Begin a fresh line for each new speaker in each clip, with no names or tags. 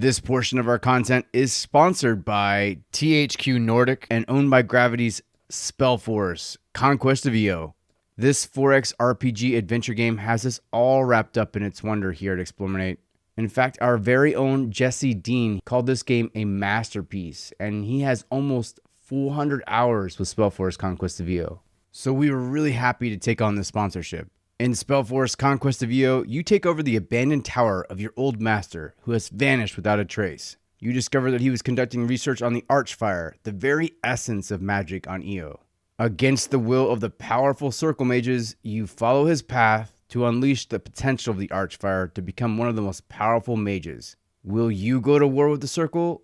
This portion of our content is sponsored by THQ Nordic and owned by Gravity's Spellforce, Conquest of EO. This 4X RPG adventure game has us all wrapped up in its wonder here at eXplore. In fact, our very own Jesse Dean called this game a masterpiece, and he has almost 400 hours with Spellforce Conquest of EO. So we were really happy to take on this sponsorship. In Spellforce Conquest of EO, you take over the abandoned tower of your old master, who has vanished without a trace. You discover that he was conducting research on the Archfire, the very essence of magic on EO. Against the will of the powerful circle mages, you follow his path to unleash the potential of the Archfire to become one of the most powerful mages. Will you go to war with the circle,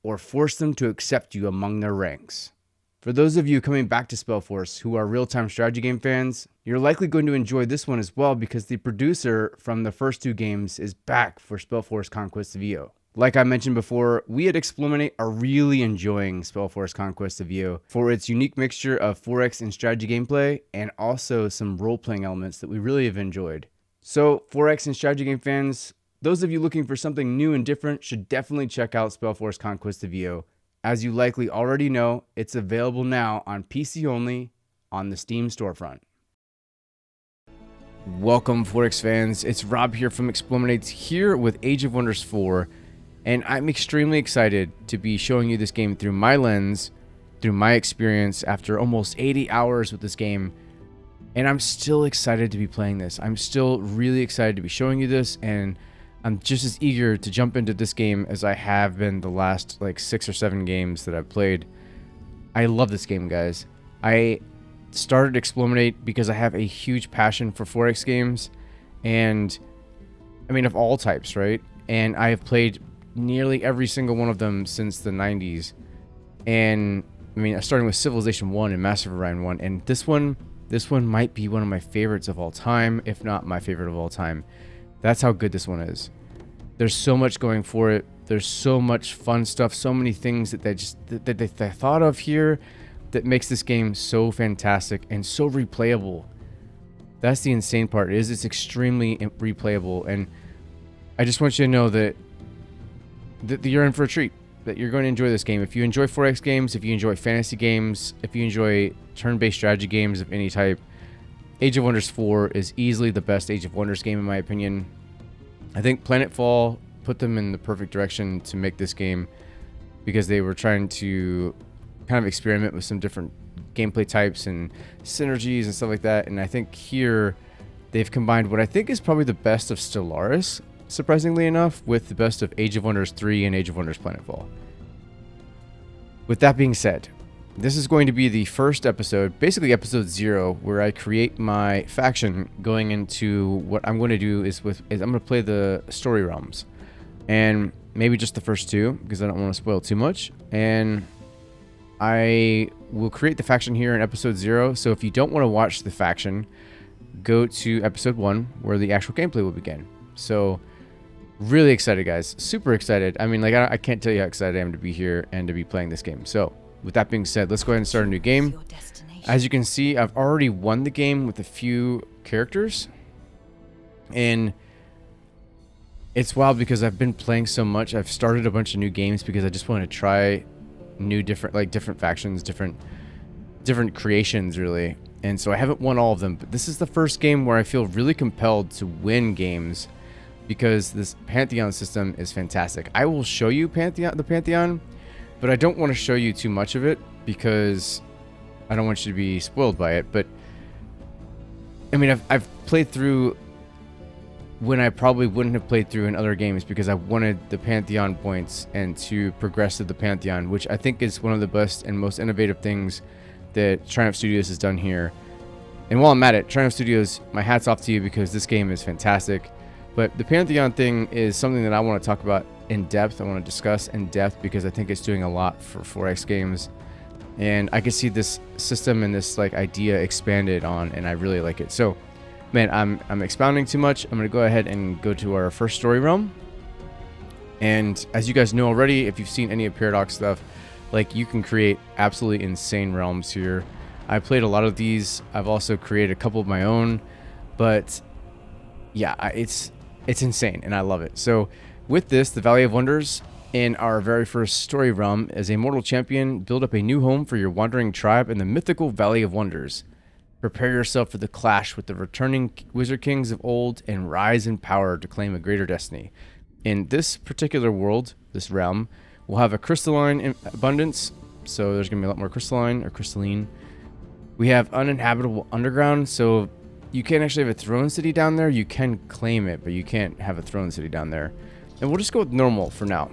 or force them to accept you among their ranks? For those of you coming back to Spellforce who are real-time strategy game fans, you're likely going to enjoy this one as well because the producer from the first two games is back for Spellforce Conquest of EO. Like I mentioned before, we at eXplore are really enjoying Spellforce Conquest of EO for its unique mixture of 4X and strategy gameplay and also some role-playing elements that we really have enjoyed. So 4X and strategy game fans, those of you looking for something new and different should definitely check out Spellforce Conquest of EO. As you likely already know, it's available now on PC only on the Steam storefront. Welcome 4X fans, it's Rob here from eXplore here with Age of Wonders 4. And I'm extremely excited to be showing you this game through my lens, through my experience after almost 80 hours with this game. And I'm still excited to be playing this. I'm still really excited to be showing you this, and I'm just as eager to jump into this game as I have been the last like 6 or 7 games that I've played. I love this game, guys. I started eXplore because I have a huge passion for 4X games, and I mean of all types, right? And I have played nearly every single one of them since the 90s. And I mean, starting with Civilization 1 and Master of Orion 1, and this one might be one of my favorites of all time, if not my favorite of all time. That's how good this one is. There's so much going for it. There's so much fun stuff, so many things that they thought of here that makes this game so fantastic and so replayable. That's the insane part, is it's extremely replayable, and I just want you to know that you're in for a treat, that you're going to enjoy this game. If you enjoy 4X games, if you enjoy fantasy games, if you enjoy turn-based strategy games of any type, Age of Wonders 4 is easily the best Age of Wonders game in my opinion. I think Planetfall put them in the perfect direction to make this game because they were trying to kind of experiment with some different gameplay types and synergies and stuff like that. And I think here they've combined what I think is probably the best of Stellaris, surprisingly enough, with the best of Age of Wonders 3 and Age of Wonders Planetfall. With that being said, this is going to be the first episode, basically episode 0, where I create my faction. Going into what I'm going to do is I'm going to play the story realms, and maybe just the first 2 because I don't want to spoil too much. And I will create the faction here in episode 0. So if you don't want to watch the faction, go to episode 1 where the actual gameplay will begin. So really excited, guys, super excited. I mean, like, I can't tell you how excited I am to be here and to be playing this game. So with that being said, let's go ahead and start a new game. As you can see, I've already won the game with a few characters, and it's wild because I've been playing so much. I've started a bunch of new games because I just want to try new different factions, different creations, really. And so I haven't won all of them, but this is the first game where I feel really compelled to win games because this Pantheon system is fantastic. I will show you the Pantheon, but I don't want to show you too much of it because I don't want you to be spoiled by it. But I mean, I've played through when I probably wouldn't have played through in other games because I wanted the Pantheon points and to progress to the Pantheon, which I think is one of the best and most innovative things that Triumph Studios has done here. And while I'm at it, Triumph Studios, my hat's off to you because this game is fantastic. But the Pantheon thing is something that I want to talk about in depth. I want to discuss in depth because I think it's doing a lot for 4X games, and I can see this system and this like idea expanded on, and I really like it. So man, I'm expounding too much. I'm gonna go ahead and go to our first story realm. And as you guys know already, if you've seen any of Paradox stuff, like, you can create absolutely insane realms here. I played a lot of these. I've also created a couple of my own, but yeah, it's insane and I love it. So With this, the Valley of Wonders, in our very first story realm, as a mortal champion, build up a new home for your wandering tribe in the mythical Valley of Wonders. Prepare yourself for the clash with the returning wizard kings of old and rise in power to claim a greater destiny. In this particular world, this realm, we'll have a crystalline abundance, so there's going to be a lot more crystalline or crystalline. We have uninhabitable underground, so you can't actually have a throne city down there. You can claim it, but you can't have a throne city down there. And we'll just go with normal for now.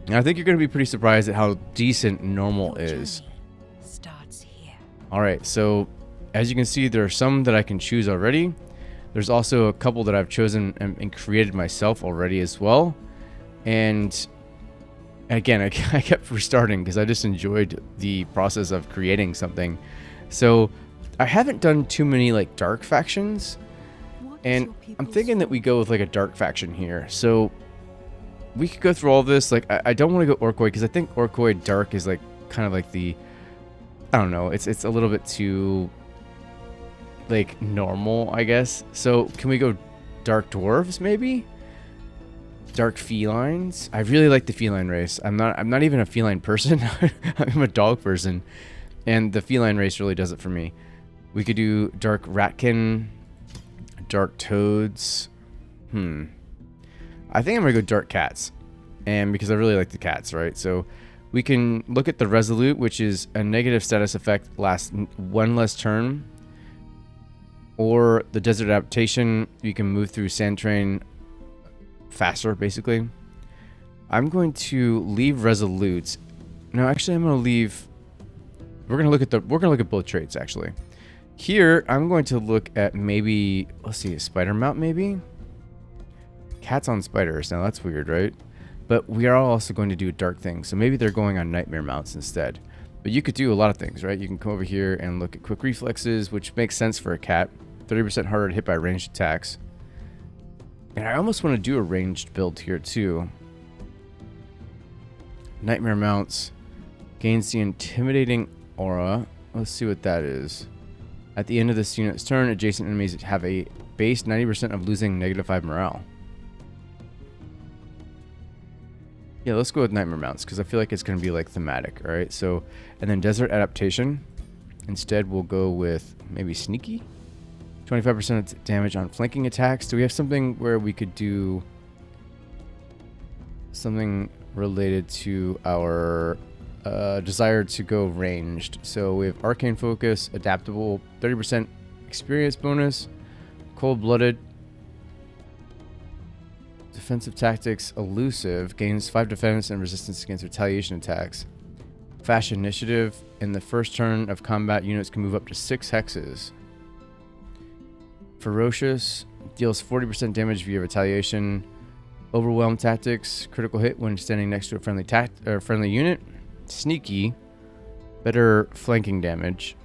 And I think you're going to be pretty surprised at how decent normal is.
Starts here.
All right, so as you can see, there are some that I can choose already. There's also a couple that I've chosen and created myself already as well. And again, I kept restarting because I just enjoyed the process of creating something. So I haven't done too many like dark factions. And I'm thinking that we go with like a dark faction here. So we could go through all this. Like I don't want to go Orkoid because I think Orkoid dark is like kind of like the, I don't know. It's a little bit too like normal, I guess. So can we go dark dwarves maybe? Dark felines. I really like the feline race. I'm not even a feline person. I'm a dog person, and the feline race really does it for me. We could do dark ratkin, dark toads. I think I'm gonna go dark cats, and because I really like the cats, right? So we can look at the resolute, which is a negative status effect, lasts one less turn. Or the desert adaptation, you can move through sand terrain faster, basically. I'm going to leave resolute. No, actually, I'm going to leave. We're going to look at both traits actually. Here, I'm going to look at maybe, let's see, a spider mount maybe. Cats on spiders. Now that's weird, right? But we are also going to do a dark thing, so maybe they're going on nightmare mounts instead. But you could do a lot of things, right? You can come over here and look at quick reflexes, which makes sense for a cat. 30% harder to hit by ranged attacks. And I almost want to do a ranged build here too. Nightmare mounts. Gains the intimidating aura. Let's see what that is. At the end of this unit's turn, adjacent enemies have a base 90% of losing -5 morale. Yeah, let's go with nightmare mounts because I feel like it's going to be like thematic, alright? So, and then desert adaptation. Instead, we'll go with maybe sneaky. 25% damage on flanking attacks. Do we have something where we could do something related to our desire to go ranged? So we have arcane focus, adaptable, 30% experience bonus, cold-blooded, defensive tactics, elusive, gains 5 defense and resistance against retaliation attacks. Fast initiative. In the first turn of combat, units can move up to 6 hexes. Ferocious, deals 40% damage via retaliation. Overwhelm tactics, critical hit when standing next to a friendly unit. Sneaky, better flanking damage.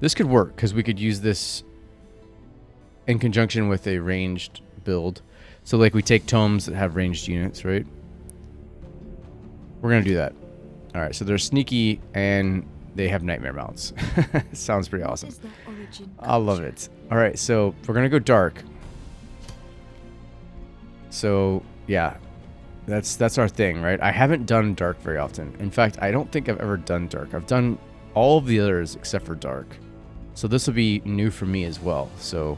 This could work because we could use this in conjunction with a ranged build. So like we take tomes that have ranged units, right? We're gonna do that. All right, so they're sneaky and they have nightmare mounts. Sounds pretty awesome. I love it. All right, so we're gonna go dark. So yeah, that's our thing, right? I haven't done dark very often. In fact, I don't think I've ever done dark. I've done all of the others except for dark. So this will be new for me as well. So,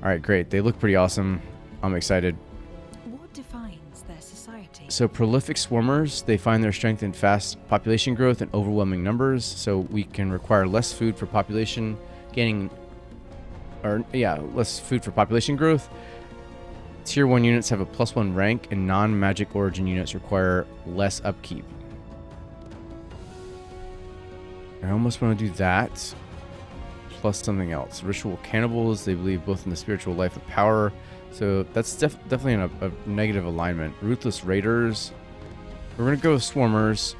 all right, great. They look pretty awesome. I'm excited.
What defines their society?
So prolific swarmers, they find their strength in fast population growth and overwhelming numbers. So we can require less food for population gaining, or yeah, less food for population growth. Tier 1 units have a +1 rank, and non-magic origin units require less upkeep. I almost want to do that, plus something else. Ritual cannibals, they believe both in the spiritual life of power, so that's definitely in a negative alignment. Ruthless raiders, we're going to go with swarmers.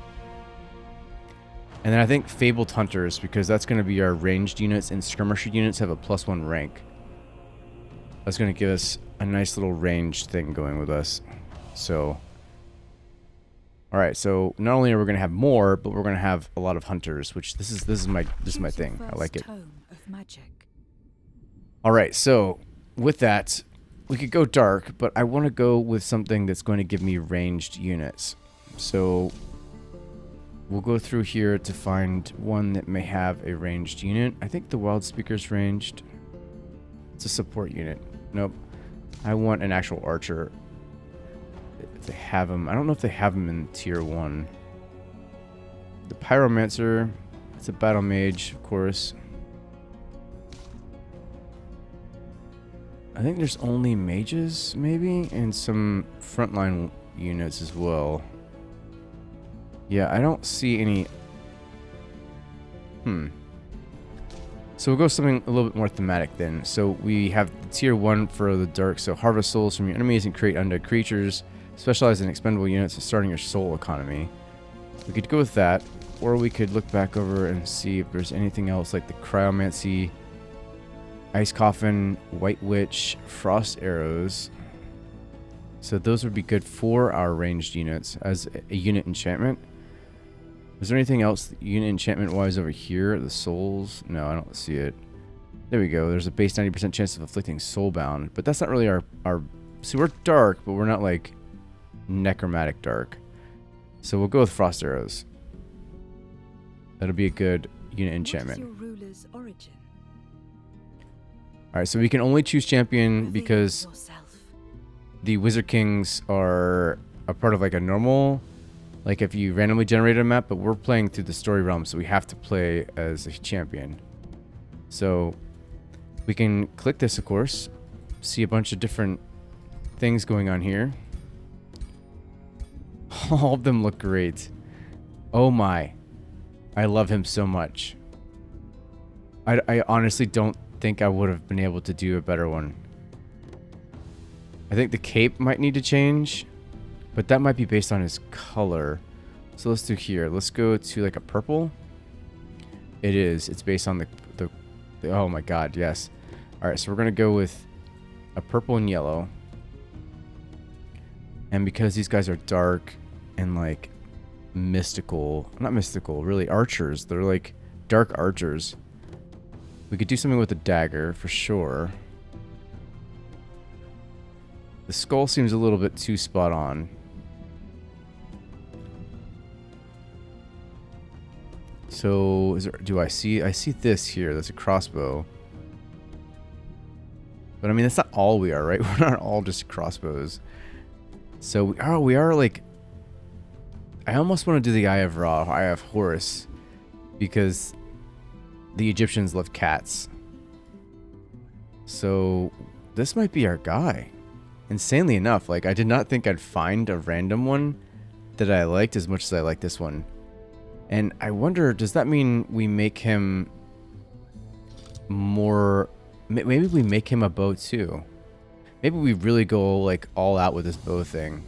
And then I think fabled hunters, because that's going to be our ranged units, and skirmisher units have a +1 rank. That's going to give us a nice little range thing going with us. So, all right. So not only are we going to have more, but we're going to have a lot of hunters, which this is my thing. I like it. All right. So with that, we could go dark, but I want to go with something that's going to give me ranged units. So we'll go through here to find one that may have a ranged unit. I think the Wild Speaker's ranged. It's a support unit. Nope. I want an actual archer. If they have them. I don't know if they have them in tier 1. The Pyromancer. It's a battle mage, of course. I think there's only mages, maybe, and some frontline units as well. Yeah, I don't see any... So we'll go something a little bit more thematic then. So we have the tier 1 for the dark. So harvest souls from your enemies and create undead creatures. Specialize in expendable units, starting your soul economy. We could go with that. Or we could look back over and see if there's anything else like the Cryomancy, Ice Coffin, White Witch, Frost Arrows. So those would be good for our ranged units as a unit enchantment. Is there anything else unit enchantment wise over here? The souls? No, I don't see it. There we go. There's a base 90% chance of afflicting soulbound. But that's not really our... See, we're dark, but we're not like necromantic dark. So we'll go with Frost Arrows. That'll be a good unit enchantment.
What is your ruler's origin?
Alright, so we can only choose champion because the Wizard Kings are a part of like a normal, like if you randomly generated a map, but we're playing through the story realm, so we have to play as a champion. So we can click this, of course, see a bunch of different things going on here. All of them look great. Oh my. I love him so much. I honestly don't think I would have been able to do a better one. I think the cape might need to change, but that might be based on his color. So let's do here. Let's go to like a purple. It is. It's based on the oh my god, yes. Alright, so we're going to go with a purple and yellow. And because these guys are dark and like mystical, not mystical, really archers. They're like dark archers. We could do something with the dagger for sure. The skull seems a little bit too spot on. So, is there, do I see this here? That's a crossbow. But I mean, that's not all we are, right? We're not all just crossbows. So, we are like... I almost want to do the Eye of Ra, Eye of Horus, because the Egyptians love cats. So, this might be our guy. Insanely enough, like, I did not think I'd find a random one that I liked as much as I like this one. And I wonder, does that mean we make him more... Maybe we make him a bow too. Maybe we really go, like, all out with this bow thing.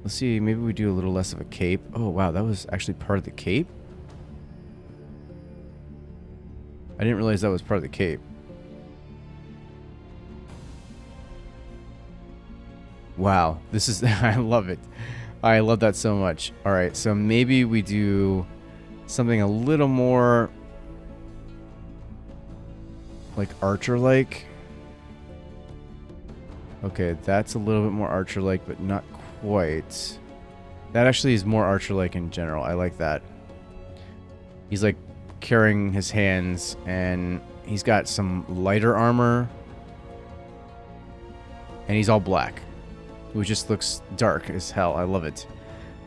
Let's see, maybe we do a little less of a cape. Oh, wow, that was actually part of the cape? I didn't realize that was part of the cape. Wow, this is... I love it. I love that so much. Alright, so maybe we do something a little more... like archer-like. Okay, that's a little bit more archer-like, but not quite. That actually is more archer-like in general. I like that. He's like carrying his hands, and he's got some lighter armor. And he's all black, which just looks dark as hell. I love it.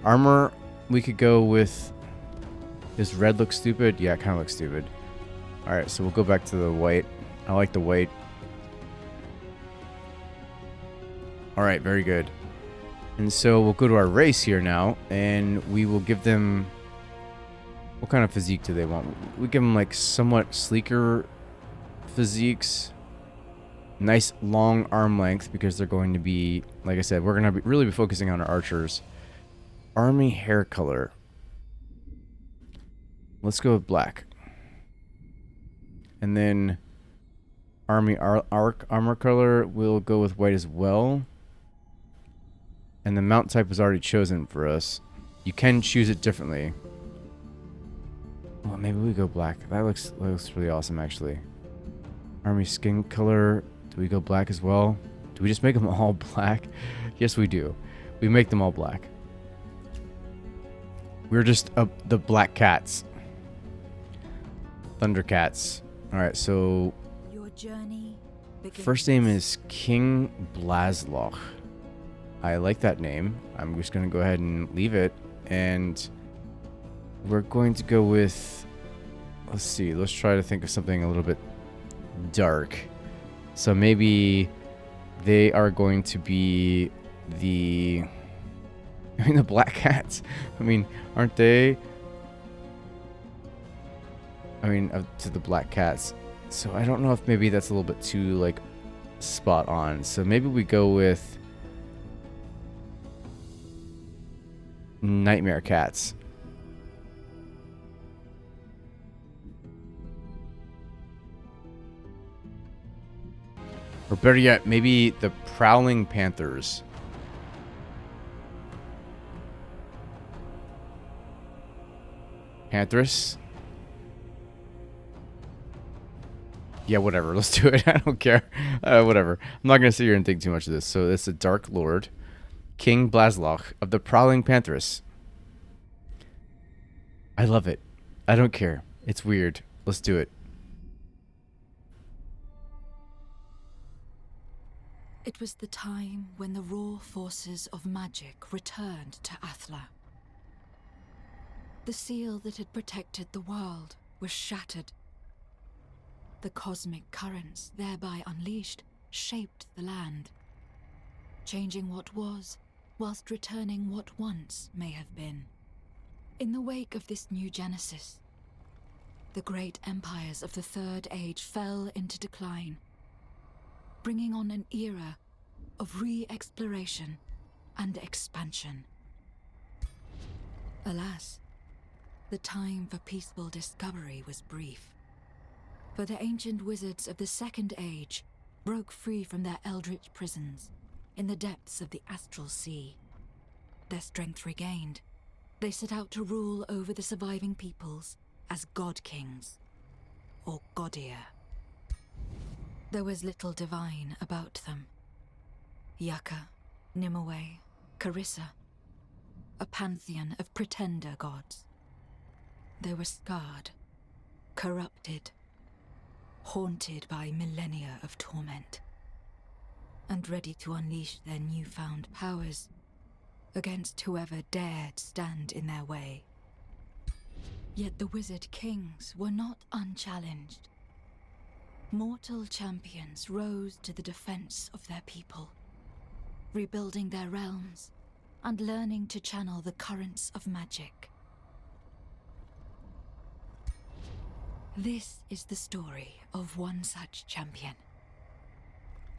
Armor, we could go with... Does red look stupid? Yeah, it kind of looks stupid. Alright, so we'll go back to the white. I like the white. Alright, very good. And so we'll go to our race here now, and we will give them... What kind of physique do they want? We give them like somewhat sleeker physiques. Nice long arm length, because they're going to be, like I said, we're going to really be focusing on our archers. Army hair color. Let's go with black. And then army armor color, we'll go with white as well. And the mount type was already chosen for us. You can choose it differently. Well, maybe we go black. That looks really awesome, actually. Army skin color. Do we go black as well? Do we just make them all black? Yes, we do. We make them all black. We're just the black cats. Thundercats. Alright, so
Your journey begins.
first name is King Blasloch. I like that name. I'm just going to go ahead and leave it. And we're going to go with... Let's see. Let's try to think of something a little bit dark. So maybe they are going to be the... I mean, the black cats. I mean, aren't they... I mean, to the black cats. So I don't know if maybe that's a little bit too, like, spot on. So maybe we go with Nightmare Cats. Or better yet, maybe the Prowling Panthers. Pantheris? Yeah, whatever. Let's do it. I don't care. Whatever. I'm not going to sit here and think too much of this. So it's the Dark Lord, King Blasloch of the Prowling Pantheris. I love it. I don't care. It's weird. Let's do it.
It was the time when the raw forces of magic returned to Athla. The seal that had protected the world was shattered. The cosmic currents thereby unleashed shaped the land, changing what was, whilst returning what once may have been. In the wake of this new genesis, the great empires of the Third Age fell into decline, bringing on an era of re-exploration and expansion. Alas, the time for peaceful discovery was brief. For the ancient wizards of the Second Age broke free from their eldritch prisons in the depths of the astral sea. Their strength regained, they set out to rule over the surviving peoples as god kings, or godir. There was little divine about them. Yaka, Nimue, Carissa, a pantheon of pretender gods. They were scarred, corrupted, haunted by millennia of torment, and ready to unleash their newfound powers against whoever dared stand in their way. Yet the wizard kings were not unchallenged. Mortal champions rose to the defense of their people, rebuilding their realms and learning to channel the currents of magic. This is the story of one such champion.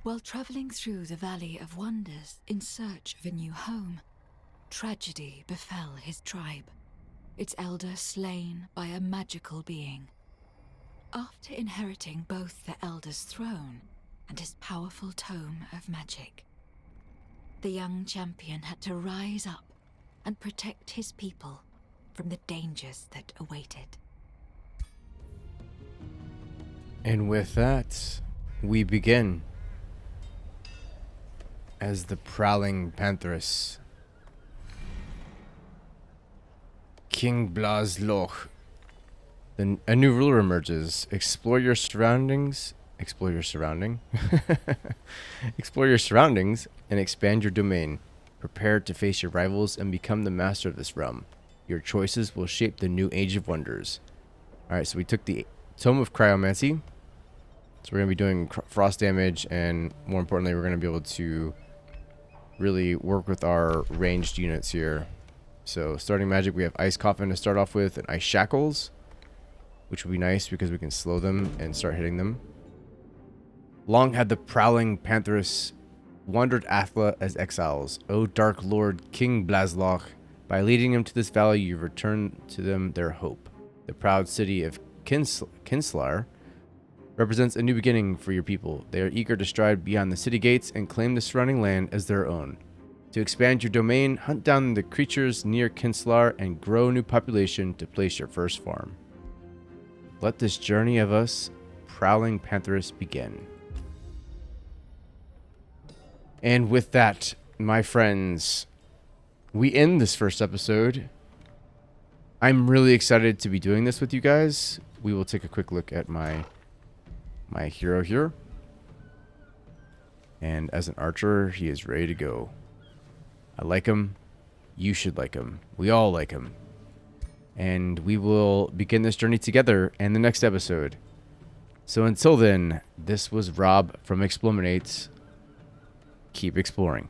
While traveling through the Valley of Wonders in search of a new home, tragedy befell his tribe, its elder slain by a magical being. After inheriting both the elder's throne and his powerful tome of magic, the young champion had to rise up and protect his people from the dangers that awaited.
And with that, we begin as the Prowling Pantheris. King Blasloch. Then a new ruler emerges. Explore your surroundings. Explore your surrounding. Explore your surroundings and expand your domain. Prepare to face your rivals and become the master of this realm. Your choices will shape the new Age of Wonders. Alright, so we took the Tome of Cryomancy. So we're going to be doing frost damage, and more importantly, we're going to be able to really work with our ranged units here. So starting magic, we have Ice Coffin to start off with, and Ice Shackles, which would be nice because we can slow them and start hitting them. Long had the Prowling Pantheris wandered Athla as exiles. O Dark Lord King Blasloch, by leading them to this valley, you return to them their hope. The proud city of Kinslar represents a new beginning for your people. They are eager to stride beyond the city gates and claim the surrounding land as their own. To expand your domain, hunt down the creatures near Kinslar and grow new population to place your first farm. Let this journey of us, Prowling Pantheris, begin. And with that, my friends, we end this first episode. I'm really excited to be doing this with you guys. We will take a quick look at my hero here. And as an archer, he is ready to go. I like him. You should like him. We all like him. And we will begin this journey together in the next episode. So until then, this was Rob from eXplore. Keep exploring.